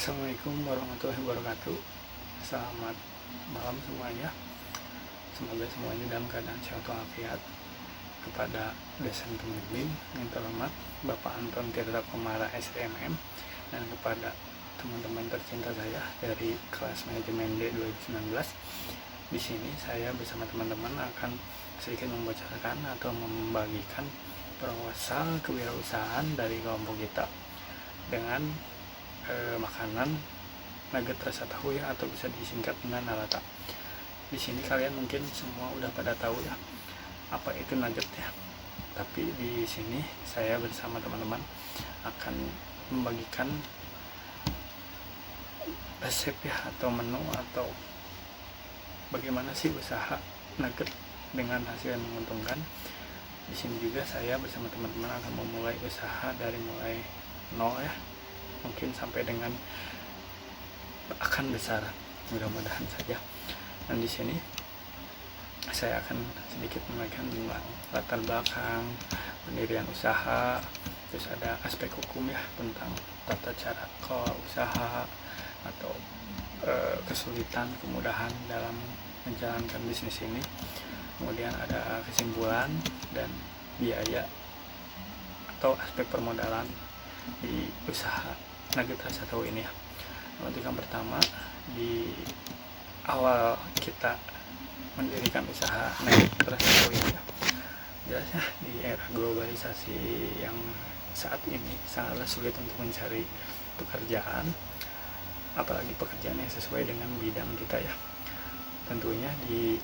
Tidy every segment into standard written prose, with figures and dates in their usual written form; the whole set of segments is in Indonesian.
Assalamualaikum warahmatullahi wabarakatuh. Selamat malam semuanya. Semoga semuanya dalam keadaan sehat walafiat. Kepada dosen pembimbing yang terhormat Bapak Anton Tirta Komara SMM, dan kepada teman-teman tercinta saya dari kelas manajemen D 2019. Di sini saya bersama teman-teman akan sedikit membocorkan atau membagikan proposal kewirausahaan dari kelompok kita dengan makanan nugget rasa tahu ya, atau bisa disingkat dengan narata. Di sini kalian mungkin semua udah pada tahu ya apa itu nugget ya. Tapi di sini saya bersama teman-teman akan membagikan resep ya, atau menu, atau bagaimana sih usaha nugget dengan hasil yang menguntungkan. Di sini juga saya bersama teman-teman akan memulai usaha dari mulai nol ya, mungkin sampai dengan akan besar, mudah-mudahan saja. Dan di sini saya akan sedikit memberikan tentang latar belakang pendirian usaha, terus ada aspek hukum ya tentang tata cara kelola usaha atau kesulitan kemudahan dalam menjalankan bisnis ini. Kemudian ada kesimpulan dan biaya atau aspek permodalan di usaha nugget rasa tahu ini ya. Untuk yang pertama, di awal kita mendirikan usaha nugget rasa tahu ini ya, jelasnya di era globalisasi yang saat ini sangatlah sulit untuk mencari pekerjaan, apalagi pekerjaan yang sesuai dengan bidang kita ya. Tentunya di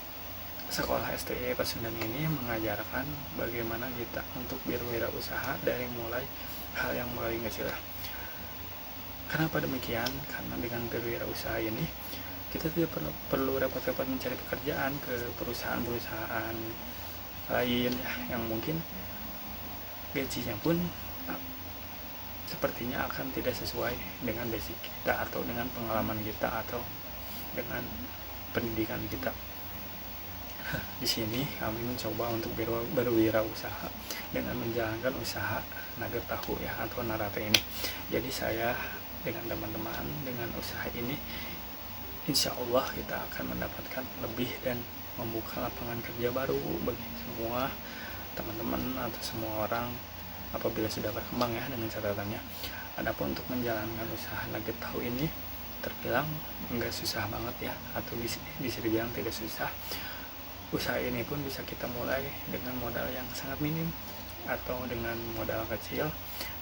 sekolah STI Pasundan ini mengajarkan bagaimana kita untuk berwirausaha dari mulai hal yang paling kecil lah. Kenapa demikian? Karena dengan berwirausaha ini kita tidak perlu repot-repot mencari pekerjaan ke perusahaan-perusahaan lain ya, yang mungkin gajinya pun sepertinya akan tidak sesuai dengan basic kita, atau dengan pengalaman kita, atau dengan pendidikan kita. Di sini kami mencoba untuk berwirausaha dengan menjalankan usaha nugget tahu ya, atau narate ini. Jadi saya dengan teman-teman dengan usaha ini, insya Allah kita akan mendapatkan lebih dan membuka lapangan kerja baru bagi semua teman-teman atau semua orang apabila sudah berkembang ya, dengan catatannya. Adapun untuk menjalankan usaha nugget tahu ini terbilang enggak susah banget ya, atau bisa dibilang tidak susah. Usaha ini pun bisa kita mulai dengan modal yang sangat minim atau dengan modal kecil,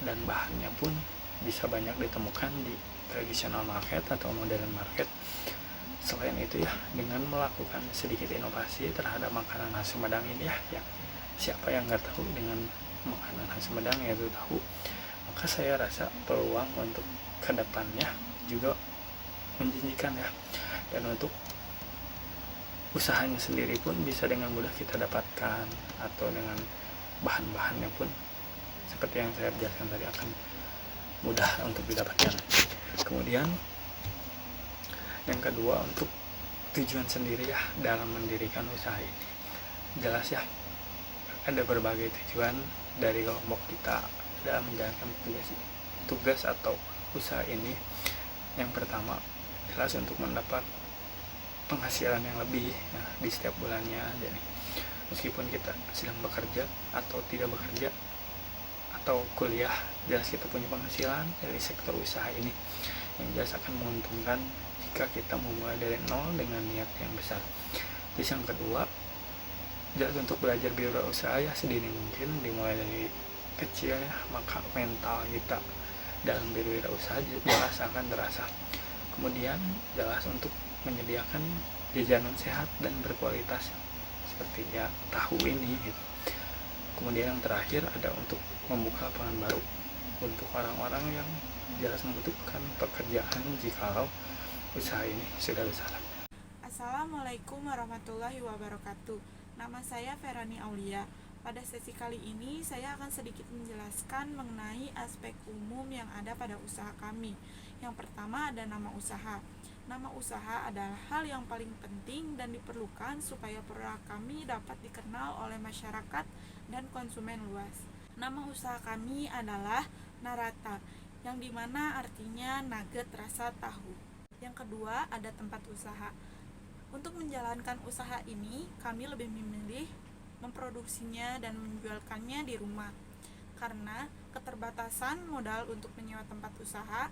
dan bahannya pun bisa banyak ditemukan di traditional market atau modern market. Selain itu ya, dengan melakukan sedikit inovasi terhadap makanan khas Sumedang ini ya, siapa yang nggak tahu dengan makanan khas Sumedang yaitu tahu. Maka saya rasa peluang untuk kedepannya juga menjanjikan ya, dan untuk usahanya sendiri pun bisa dengan mudah kita dapatkan, atau dengan bahan-bahannya pun seperti yang saya jelaskan tadi akan mudah untuk didapatkan. Kemudian yang kedua, untuk tujuan sendiri ya dalam mendirikan usaha ini, jelas ya ada berbagai tujuan dari kelompok kita dalam menjalankan tugas atau usaha ini. Yang pertama, jelas untuk mendapat penghasilan yang lebih ya, di setiap bulannya. Jadi meskipun kita sedang bekerja atau tidak bekerja atau kuliah, jelas kita punya penghasilan dari sektor usaha ini yang jelas akan menguntungkan jika kita memulai dari nol dengan niat yang besar. Terus yang kedua, jelas untuk belajar berwirausaha ya sedini mungkin, dimulai dari kecil ya, maka mental kita dalam berwirausaha jelas akan terasa. Kemudian jelas untuk menyediakan jajanan sehat dan berkualitas seperti ya tahu ini gitu. Kemudian yang terakhir ada untuk membuka lapangan baru untuk orang-orang yang jelas membutuhkan pekerjaan jikalau usaha ini sudah besar. Assalamualaikum warahmatullahi wabarakatuh. Nama saya Ferani Aulia. Pada sesi kali ini saya akan sedikit menjelaskan mengenai aspek umum yang ada pada usaha kami. Yang pertama ada nama usaha. Nama usaha adalah hal yang paling penting dan diperlukan supaya produk kami dapat dikenal oleh masyarakat dan konsumen luas. Nama usaha kami adalah Narata, yang dimana artinya nugget rasa tahu. Yang kedua, ada tempat usaha. Untuk menjalankan usaha ini, kami lebih memilih memproduksinya dan menjualkannya di rumah karena keterbatasan modal untuk menyewa tempat usaha,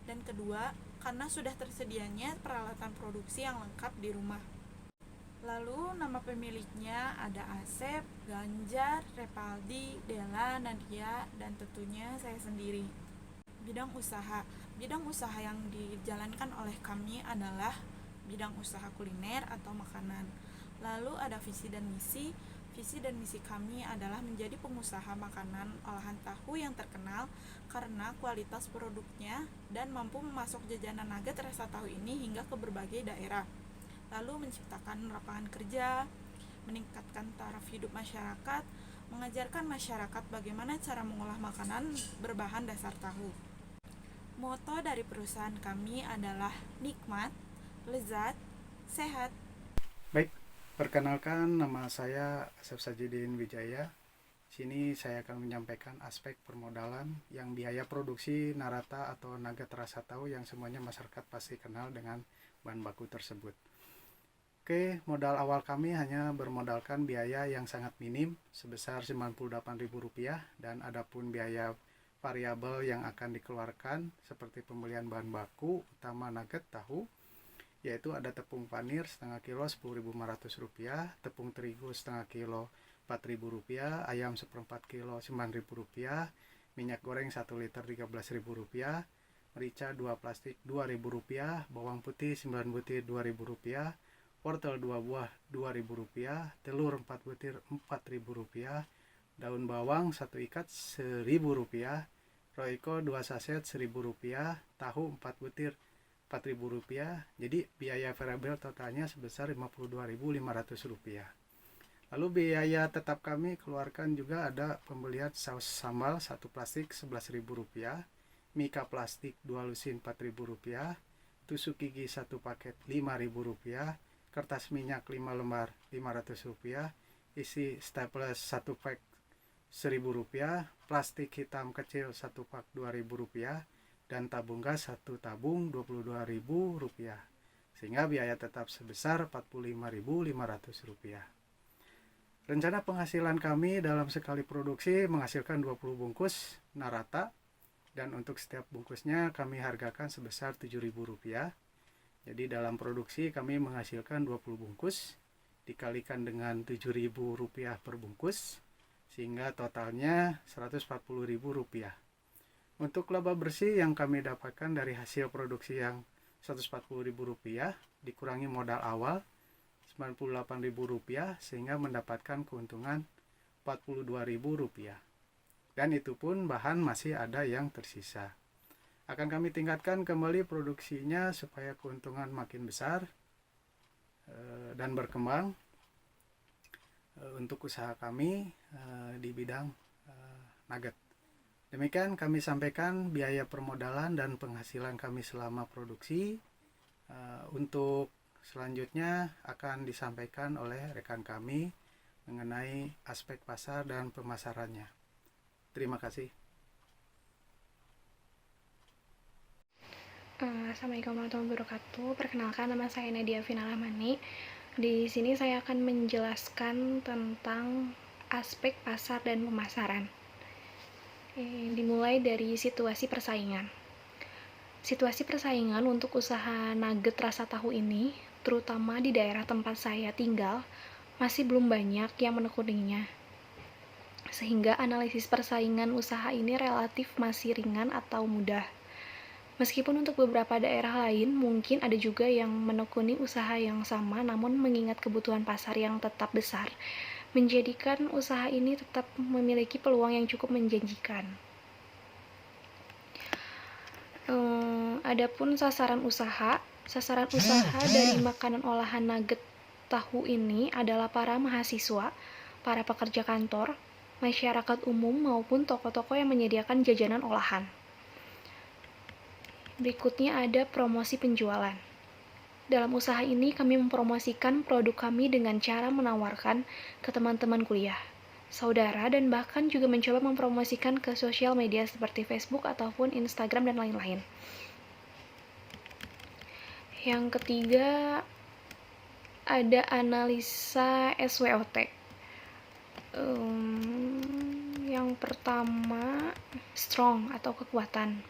dan kedua, karena sudah tersedianya peralatan produksi yang lengkap di rumah. Lalu nama pemiliknya ada Asep, Ganjar, Repaldi, Della, Nadia, dan tentunya saya sendiri. Bidang usaha yang dijalankan oleh kami adalah bidang usaha kuliner atau makanan. Lalu ada visi dan misi. Visi dan misi kami adalah menjadi pengusaha makanan olahan tahu yang terkenal karena kualitas produknya dan mampu memasok jajanan nugget rasa tahu ini hingga ke berbagai daerah. Lalu menciptakan lapangan kerja, meningkatkan taraf hidup masyarakat, mengajarkan masyarakat bagaimana cara mengolah makanan berbahan dasar tahu. Moto dari perusahaan kami adalah nikmat, lezat, sehat. Baik, perkenalkan nama saya Asep Sajidin Wijaya. Sini saya akan menyampaikan aspek permodalan yang biaya produksi narata atau nugget rasa tahu yang semuanya masyarakat pasti kenal dengan bahan baku tersebut. Oke, modal awal kami hanya bermodalkan biaya yang sangat minim sebesar Rp98.000 dan adapun biaya variabel yang akan dikeluarkan seperti pembelian bahan baku utama nugget tahu, yaitu ada tepung panir setengah kilo Rp10.500, tepung terigu setengah kilo Rp4.000, ayam seperempat kilo Rp9.000, minyak goreng 1 liter Rp13.000, merica 2 plastik Rp2.000, bawang putih 9 butir Rp2.000, wortel 2 buah Rp2.000, telur 4 butir Rp4.000, daun bawang 1 ikat Rp1.000, roiko 2 saset Rp1.000, tahu 4 butir Rp4.000. Jadi biaya variabel totalnya sebesar Rp52.500. Lalu biaya tetap kami keluarkan juga ada pembelian saus sambal 1 plastik Rp11.000, mika plastik 2 lusin Rp4.000, tusuk gigi 1 paket Rp5.000, kertas minyak 5 lembar Rp500, isi staples 1 pack Rp1.000, plastik hitam kecil 1 pak Rp2.000, dan tabung gas 1 tabung Rp22.000, sehingga biaya tetap sebesar Rp45.500. Rencana penghasilan kami dalam sekali produksi menghasilkan 20 bungkus narata, dan untuk setiap bungkusnya kami hargakan sebesar Rp7.000. Jadi dalam produksi kami menghasilkan 20 bungkus dikalikan dengan Rp7.000 per bungkus, sehingga totalnya Rp140.000. Untuk laba bersih yang kami dapatkan dari hasil produksi yang Rp140.000 dikurangi modal awal Rp98.000, sehingga mendapatkan keuntungan Rp42.000. Dan itu pun bahan masih ada yang tersisa. Akan kami tingkatkan kembali produksinya supaya keuntungan makin besar dan berkembang untuk usaha kami di bidang nugget. Demikian kami sampaikan biaya permodalan dan penghasilan kami selama produksi. Untuk selanjutnya akan disampaikan oleh rekan kami mengenai aspek pasar dan pemasarannya. Terima kasih. Assalamualaikum warahmatullahi wabarakatuh. Perkenalkan, nama saya Nadia Finalamani. Di sini saya akan menjelaskan tentang aspek pasar dan pemasaran. Dimulai dari situasi persaingan. Situasi persaingan untuk usaha nugget rasa tahu ini, terutama di daerah tempat saya tinggal, masih belum banyak yang menekuninya. Sehingga analisis persaingan usaha ini relatif masih ringan atau mudah. Meskipun untuk beberapa daerah lain mungkin ada juga yang menekuni usaha yang sama, namun mengingat kebutuhan pasar yang tetap besar, menjadikan usaha ini tetap memiliki peluang yang cukup menjanjikan. Adapun sasaran usaha dari makanan olahan nugget tahu ini adalah para mahasiswa, para pekerja kantor, masyarakat umum maupun toko-toko yang menyediakan jajanan olahan. Berikutnya ada promosi penjualan. Dalam usaha ini kami mempromosikan produk kami dengan cara menawarkan ke teman-teman kuliah, saudara, dan bahkan juga mencoba mempromosikan ke sosial media seperti Facebook ataupun Instagram dan lain-lain. Yang ketiga, ada analisa SWOT. Yang pertama, strong atau kekuatan.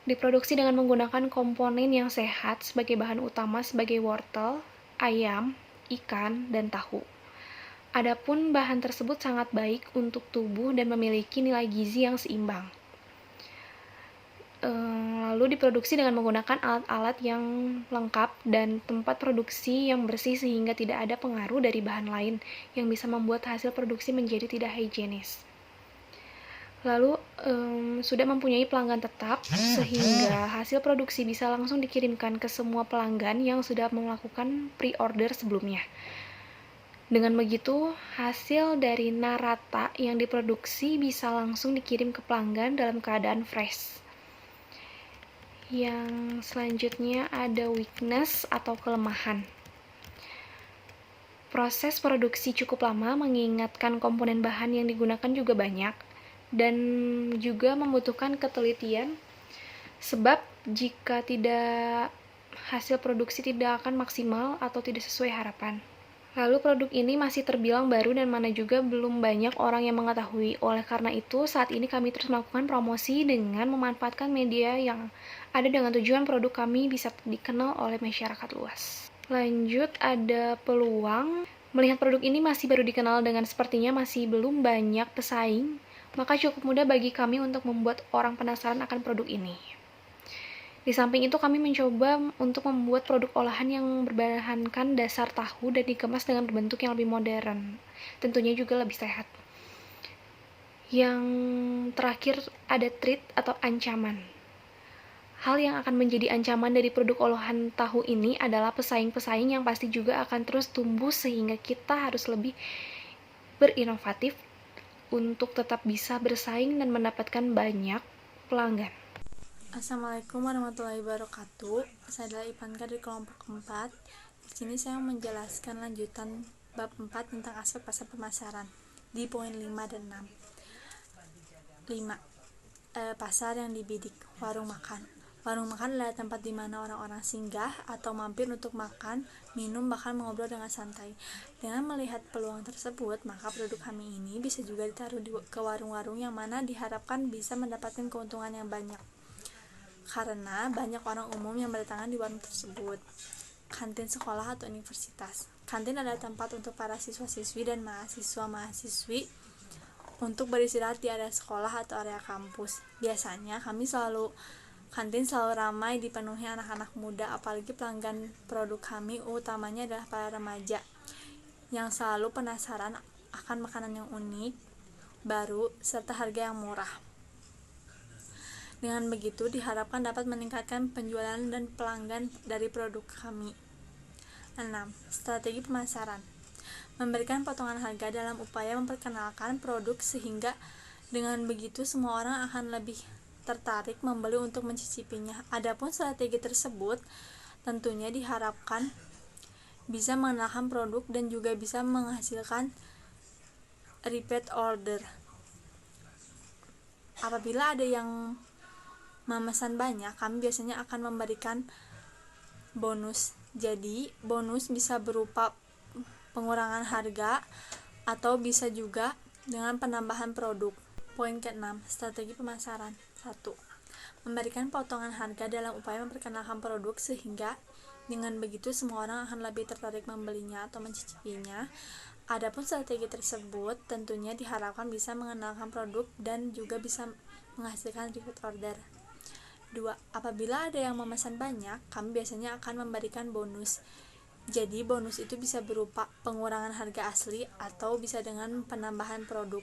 Diproduksi dengan menggunakan komponen yang sehat sebagai bahan utama sebagai wortel, ayam, ikan, dan tahu. Adapun bahan tersebut sangat baik untuk tubuh dan memiliki nilai gizi yang seimbang. Lalu diproduksi dengan menggunakan alat-alat yang lengkap dan tempat produksi yang bersih sehingga tidak ada pengaruh dari bahan lain yang bisa membuat hasil produksi menjadi tidak higienis. Lalu sudah mempunyai pelanggan tetap sehingga hasil produksi bisa langsung dikirimkan ke semua pelanggan yang sudah melakukan pre-order sebelumnya. Dengan begitu, hasil dari Narata yang diproduksi bisa langsung dikirim ke pelanggan dalam keadaan fresh. Yang selanjutnya ada weakness atau kelemahan. Proses produksi cukup lama mengingatkan komponen bahan yang digunakan juga banyak dan juga membutuhkan ketelitian, sebab jika tidak, hasil produksi tidak akan maksimal atau tidak sesuai harapan. Lalu produk ini masih terbilang baru dan mana juga belum banyak orang yang mengetahui. Oleh karena itu, saat ini kami terus melakukan promosi dengan memanfaatkan media yang ada dengan tujuan produk kami bisa dikenal oleh masyarakat luas. Lanjut, ada peluang. Melihat produk ini masih baru dikenal dengan sepertinya masih belum banyak pesaing, maka cukup mudah bagi kami untuk membuat orang penasaran akan produk ini. Di samping itu, kami mencoba untuk membuat produk olahan yang berbahankan dasar tahu dan dikemas dengan bentuk yang lebih modern. Tentunya juga lebih sehat. Yang terakhir ada threat atau ancaman. Hal yang akan menjadi ancaman dari produk olahan tahu ini adalah pesaing-pesaing yang pasti juga akan terus tumbuh sehingga kita harus lebih berinovatif untuk tetap bisa bersaing dan mendapatkan banyak pelanggan. Assalamualaikum warahmatullahi wabarakatuh. Saya adalah Ivanka dari kelompok 4. Di sini saya menjelaskan lanjutan bab 4 tentang aspek pasar pemasaran di poin 5 dan 6. 5. Pasar yang dibidik, warung makan. Warung makan adalah tempat di mana orang-orang singgah atau mampir untuk makan, minum, bahkan mengobrol dengan santai. Dengan melihat peluang tersebut, maka produk kami ini bisa juga ditaruh ke warung-warung yang mana diharapkan bisa mendapatkan keuntungan yang banyak. Karena banyak orang umum yang berdatangan di warung tersebut. Kantin sekolah atau universitas. Kantin adalah tempat untuk para siswa-siswi dan mahasiswa-mahasiswi untuk beristirahat di area sekolah atau area kampus. Biasanya kantin selalu ramai dipenuhi anak-anak muda, apalagi pelanggan produk kami utamanya adalah para remaja yang selalu penasaran akan makanan yang unik, baru, serta harga yang murah. Dengan begitu, diharapkan dapat meningkatkan penjualan dan pelanggan dari produk kami. 6. Strategi pemasaran. Memberikan potongan harga dalam upaya memperkenalkan produk sehingga dengan begitu semua orang akan lebih tertarik membeli untuk mencicipinya. Adapun strategi tersebut tentunya diharapkan bisa mengenalkan produk dan juga bisa menghasilkan repeat order. Apabila ada yang memesan banyak, kami biasanya akan memberikan bonus. Jadi, bonus bisa berupa pengurangan harga atau bisa juga dengan penambahan produk. Poin ke-6, strategi pemasaran. 1. Memberikan potongan harga dalam upaya memperkenalkan produk sehingga dengan begitu semua orang akan lebih tertarik membelinya atau mencicipinya. Adapun strategi tersebut tentunya diharapkan bisa mengenalkan produk dan juga bisa menghasilkan repeat order. 2. Apabila ada yang memesan banyak, kami biasanya akan memberikan bonus. Jadi, bonus itu bisa berupa pengurangan harga asli atau bisa dengan penambahan produk.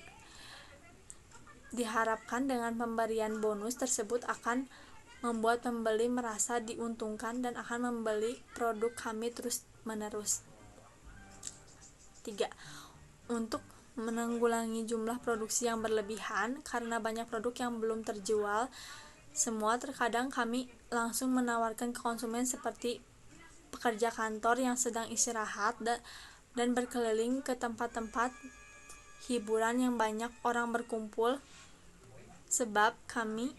Diharapkan dengan pemberian bonus tersebut akan membuat pembeli merasa diuntungkan dan akan membeli produk kami terus-menerus. 3. Untuk menanggulangi jumlah produksi yang berlebihan karena banyak produk yang belum terjual semua, terkadang kami langsung menawarkan ke konsumen seperti pekerja kantor yang sedang istirahat dan berkeliling ke tempat-tempat hiburan yang banyak orang berkumpul, sebab kami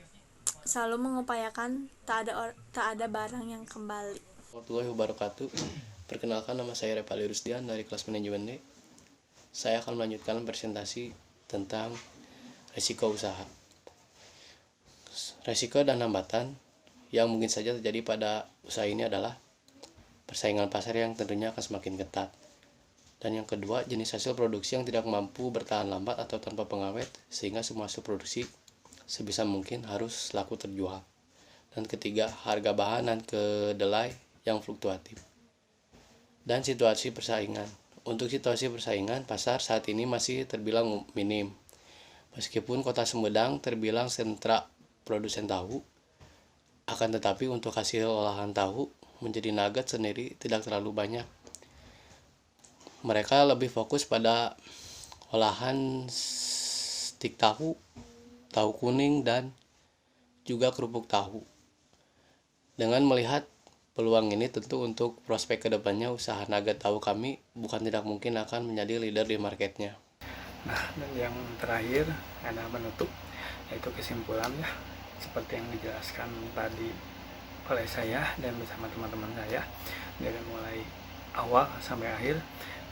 selalu mengupayakan tak ada barang yang kembali. Warahmatullahi wabarakatuh. Perkenalkan, nama saya Repali Rusdian dari kelas manajemen D. Saya akan melanjutkan presentasi tentang risiko usaha. Risiko dan hambatan yang mungkin saja terjadi pada usaha ini adalah persaingan pasar yang tentunya akan semakin ketat. Dan yang kedua, jenis hasil produksi yang tidak mampu bertahan lambat atau tanpa pengawet, sehingga semua hasil produksi sebisa mungkin harus laku terjual. Dan ketiga, harga bahan dan kedelai yang fluktuatif. Dan situasi persaingan. Untuk situasi persaingan, pasar saat ini masih terbilang minim. Meskipun Kota Sumedang terbilang sentra produsen tahu, akan tetapi untuk hasil olahan tahu menjadi nugget sendiri tidak terlalu banyak. Mereka lebih fokus pada olahan stik tahu, tahu kuning, dan juga kerupuk tahu. Dengan melihat peluang ini, tentu untuk prospek kedepannya usaha nugget tahu kami bukan tidak mungkin akan menjadi leader di marketnya. Nah, dan yang terakhir ada penutup, yaitu kesimpulan ya, seperti yang dijelaskan tadi oleh saya dan bersama teman-teman saya dari mulai awal sampai akhir.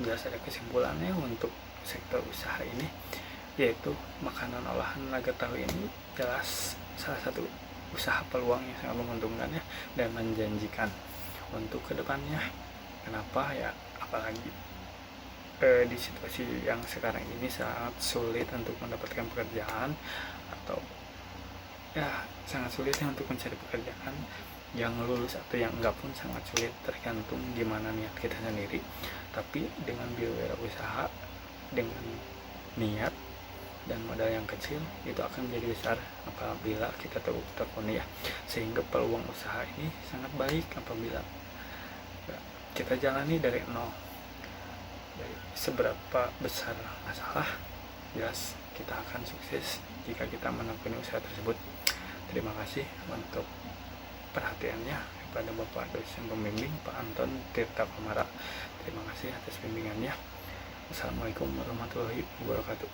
Jelas ada kesimpulannya untuk sektor usaha ini, yaitu makanan olahan nugget tahu ini jelas salah satu usaha peluang yang sangat menguntungkan ya, dan menjanjikan untuk kedepannya. Kenapa ya, apalagi di situasi yang sekarang ini sangat sulit untuk mendapatkan pekerjaan, atau ya sangat sulit ya untuk mencari pekerjaan. Yang lulus atau yang enggak pun sangat sulit, tergantung gimana niat kita sendiri. Tapi dengan berwirausaha dengan niat dan modal yang kecil, itu akan menjadi besar apabila kita tekuni ya. Sehingga peluang usaha ini sangat baik apabila kita jalani dari nol. Dari seberapa besar masalah, jelas kita akan sukses jika kita menekuni usaha tersebut. Terima kasih untuk perhatiannya kepada Bapak dosen pembimbing Pak Anton Tirta Pamara. Terima kasih atas bimbingannya. Assalamualaikum warahmatullahi wabarakatuh.